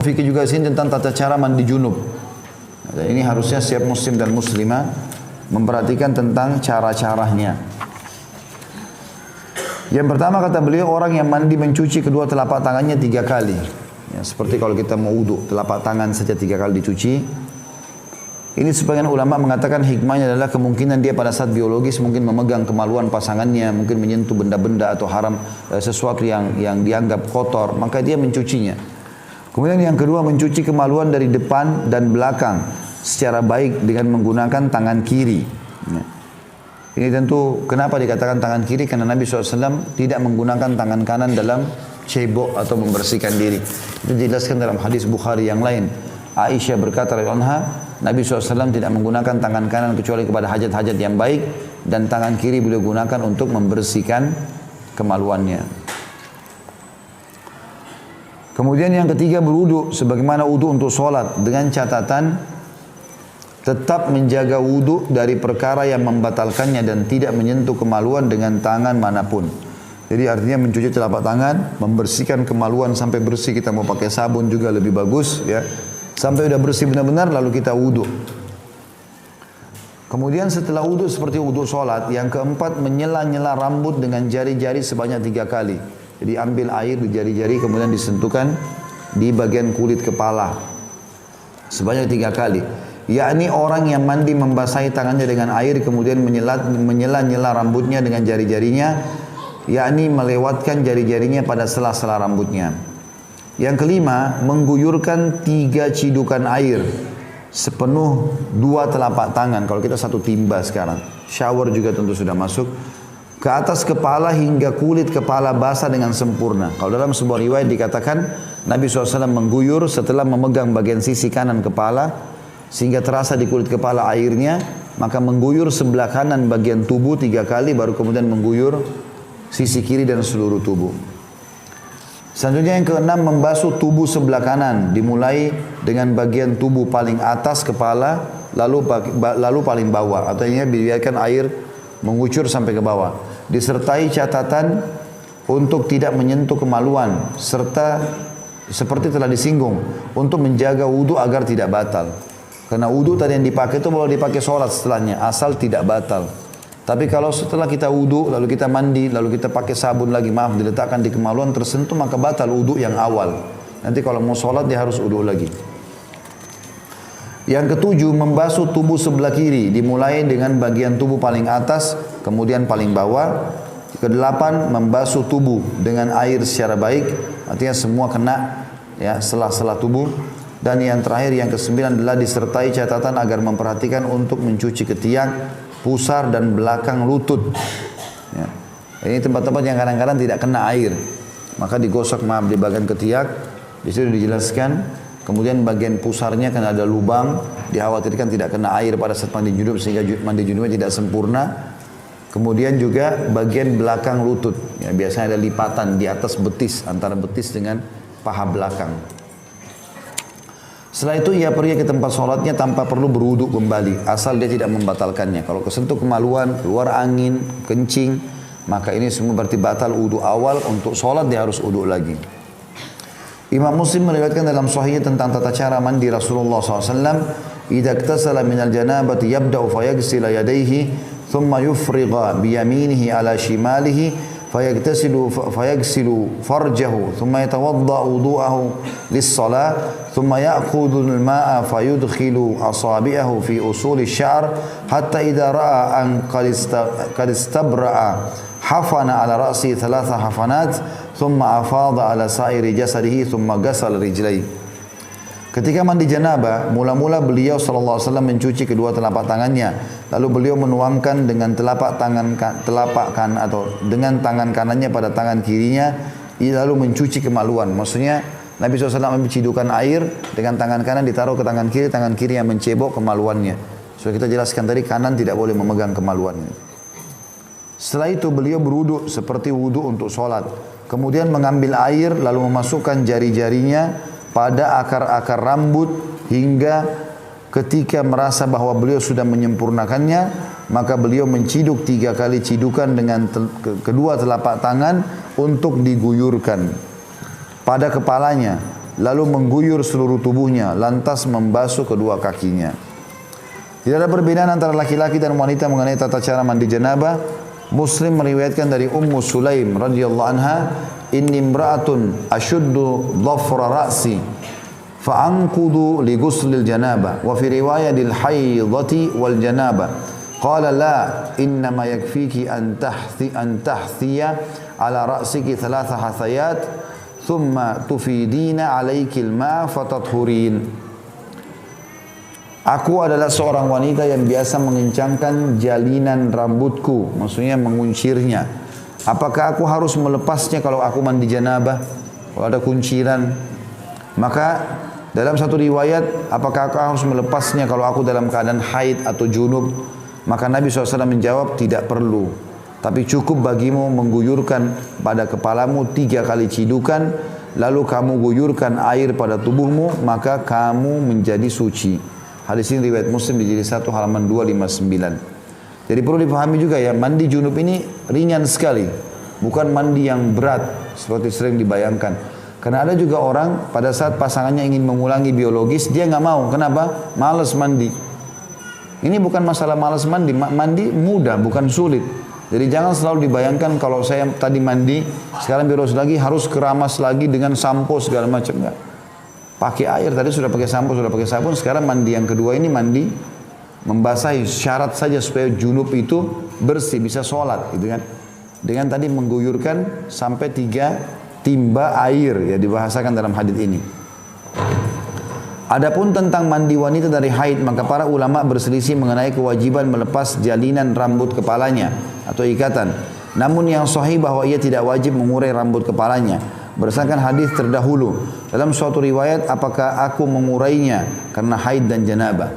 Fikih juga sini tentang tata cara mandi junub. Dan ini harusnya setiap muslim dan muslimah memperhatikan tentang cara-caranya. Yang pertama kata beliau, orang yang mandi mencuci kedua telapak tangannya 3 kali. Ya, seperti kalau kita mau wudu, telapak tangan saja 3 kali dicuci. Ini sebagian ulama mengatakan hikmahnya adalah kemungkinan dia pada saat biologis mungkin memegang kemaluan pasangannya, mungkin menyentuh benda-benda atau haram, sesuatu yang dianggap kotor, maka dia mencucinya. Kemudian yang kedua, mencuci kemaluan dari depan dan belakang secara baik dengan menggunakan tangan kiri. Ini tentu kenapa dikatakan tangan kiri, karena Nabi SAW tidak menggunakan tangan kanan dalam cebok atau membersihkan diri. Itu dijelaskan dalam hadis Bukhari yang lain. Aisyah berkata radhiyallahu anha, Nabi SAW tidak menggunakan tangan kanan kecuali kepada hajat-hajat yang baik, dan tangan kiri beliau gunakan untuk membersihkan kemaluannya. Kemudian yang ketiga, berwudu sebagaimana wudu untuk sholat, dengan catatan tetap menjaga wudu dari perkara yang membatalkannya dan tidak menyentuh kemaluan dengan tangan manapun. Jadi artinya mencuci telapak tangan, membersihkan kemaluan sampai bersih, kita mau pakai sabun juga lebih bagus ya. Sampai udah bersih benar-benar lalu kita wudu. Kemudian setelah wudu seperti wudu sholat, yang keempat menyela-nyela rambut dengan jari-jari sebanyak 3 kali. Jadi ambil air di jari-jari kemudian disentuhkan di bagian kulit kepala sebanyak 3 kali. Yakni orang yang mandi membasahi tangannya dengan air kemudian menyela-nyela rambutnya dengan jari-jarinya, yakni melewatkan jari-jarinya pada sela-sela rambutnya. Yang kelima, mengguyurkan 3 cidukan air sepenuh 2 telapak tangan. Kalau kita 1 timba sekarang, shower juga tentu sudah masuk, ke atas kepala hingga kulit kepala basah dengan sempurna. Kalau dalam sebuah riwayat dikatakan Nabi SAW mengguyur setelah memegang bagian sisi kanan kepala sehingga terasa di kulit kepala airnya, maka mengguyur sebelah kanan bagian tubuh 3 kali, baru kemudian mengguyur sisi kiri dan seluruh tubuh. Selanjutnya yang keenam, membasuh tubuh sebelah kanan, dimulai dengan bagian tubuh paling atas kepala lalu paling bawah, atau ini biarkan air mengucur sampai ke bawah, disertai catatan untuk tidak menyentuh kemaluan, serta seperti telah disinggung untuk menjaga wudu agar tidak batal. Karena wudu tadi yang dipakai itu boleh dipakai sholat setelahnya, asal tidak batal. Tapi kalau setelah kita wudu, lalu kita mandi, lalu kita pakai sabun lagi, maaf, diletakkan di kemaluan tersentuh, maka batal wudu yang awal. Nanti kalau mau sholat dia harus wudu lagi. Yang ketujuh, membasuh tubuh sebelah kiri, dimulai dengan bagian tubuh paling atas, kemudian paling bawah. Kedelapan, membasuh tubuh dengan air secara baik, artinya semua kena ya sela-sela tubuh. Dan yang terakhir, yang kesembilan adalah disertai catatan agar memperhatikan untuk mencuci ketiak, pusar dan belakang lutut. Ya. Ini tempat-tempat yang kadang-kadang tidak kena air, maka digosok di bagian ketiak. Di situ dijelaskan. Kemudian bagian pusarnya kan ada lubang, dikhawatirkan tidak kena air pada saat mandi junub sehingga mandi junubnya tidak sempurna. Kemudian juga bagian belakang lutut, ya, biasanya ada lipatan di atas betis, antara betis dengan paha belakang. Setelah itu ia pergi ke tempat sholatnya tanpa perlu berwudu kembali, asal dia tidak membatalkannya. Kalau kesentuh kemaluan, keluar angin, kencing, maka ini semua berarti batal wudu awal. Untuk sholat dia harus wudu lagi. Imam Muslim meriwayatkan dalam sahihnya tentang tata cara mandi Rasulullah SAW. Idza iktasala minal janabati yabda'u fayaghsila yadayhi thumma yufrigha biyaminihi ala shimalihi fayaghsilu farjahu thumma yatawadda'u wudu'ahu lis-salah thumma ya'khudhu al-ma'a fayudkhilu asabi'ahu fi usuli asy-sya'r hatta idza ra'a an qad istabra'a hafana ala ra'si 3 hafanat thumma afadha ala sa'iri jasadihi thumma ghasala rijlaihi. Ketika mandi janabah, mula-mula beliau sallallahu alaihi wasallam mencuci kedua telapak tangannya, lalu beliau menuangkan dengan telapak kanan atau dengan tangan kanannya pada tangan kirinya, lalu mencuci kemaluan. Maksudnya Nabi SAW ambil cidukan air dengan tangan kanan ditaruh ke tangan kiri yang mencebok kemaluannya. So kita jelaskan tadi, kanan tidak boleh memegang kemaluannya. Setelah itu beliau berwudu seperti wudu untuk sholat. Kemudian mengambil air lalu memasukkan jari-jarinya pada akar-akar rambut hingga ketika merasa bahwa beliau sudah menyempurnakannya, maka beliau menciduk 3 kali cidukan dengan kedua telapak tangan untuk diguyurkan pada kepalanya. lalu mengguyur seluruh tubuhnya, lantas membasuh kedua kakinya. Tidak ada perbedaan antara laki-laki dan wanita mengenai tata cara mandi janabah. Muslim meriwayatkan dari Ummu Sulaim radhiyallahu anha, inni imra'atun ashuddu dhafra ra'si fa'anqudu li ghuslil janabah wa fi riwayat lil haidati wal janabah. Qala la, innama yakfiki an tahthiya ala ra'siki thalatha hathayat thumma tufidina alaiki al-ma' fatathurin. Aku adalah seorang wanita yang biasa mengencangkan jalinan rambutku, maksudnya menguncirnya. Apakah aku harus melepasnya kalau aku mandi janabah? Kalau ada kunciran, maka dalam satu riwayat, apakah aku harus melepasnya kalau aku dalam keadaan haid atau junub? Maka Nabi SAW menjawab, tidak perlu. Tapi cukup bagimu mengguyurkan pada kepalamu 3 kali cidukan, lalu kamu guyurkan air pada tubuhmu, maka kamu menjadi suci. Hadis ini riwayat Muslim di jilid 1 halaman 259. Jadi perlu dipahami juga ya, mandi junub ini ringan sekali. Bukan mandi yang berat seperti sering dibayangkan. Karena ada juga orang pada saat pasangannya ingin mengulangi biologis, dia nggak mau. Kenapa? Malas mandi. Ini bukan masalah malas mandi. Mandi mudah, bukan sulit. Jadi jangan selalu dibayangkan kalau saya tadi mandi, sekarang biologis lagi harus keramas lagi dengan sampo segala macam. Enggak. Pakai air, tadi sudah pakai sampo, sudah pakai sabun, sekarang mandi yang kedua ini mandi membasahi, syarat saja supaya junub itu bersih, bisa sholat gitu kan. Dengan tadi mengguyurkan sampai 3 timba air, ya dibahasakan dalam hadis ini. Adapun tentang mandi wanita dari haid, maka para ulama berselisih mengenai kewajiban melepas jalinan rambut kepalanya atau ikatan. Namun yang sahih bahwa ia tidak wajib mengurai rambut kepalanya. Berdasarkan hadis terdahulu, dalam suatu riwayat, apakah aku mengurainya karena haid dan janabah?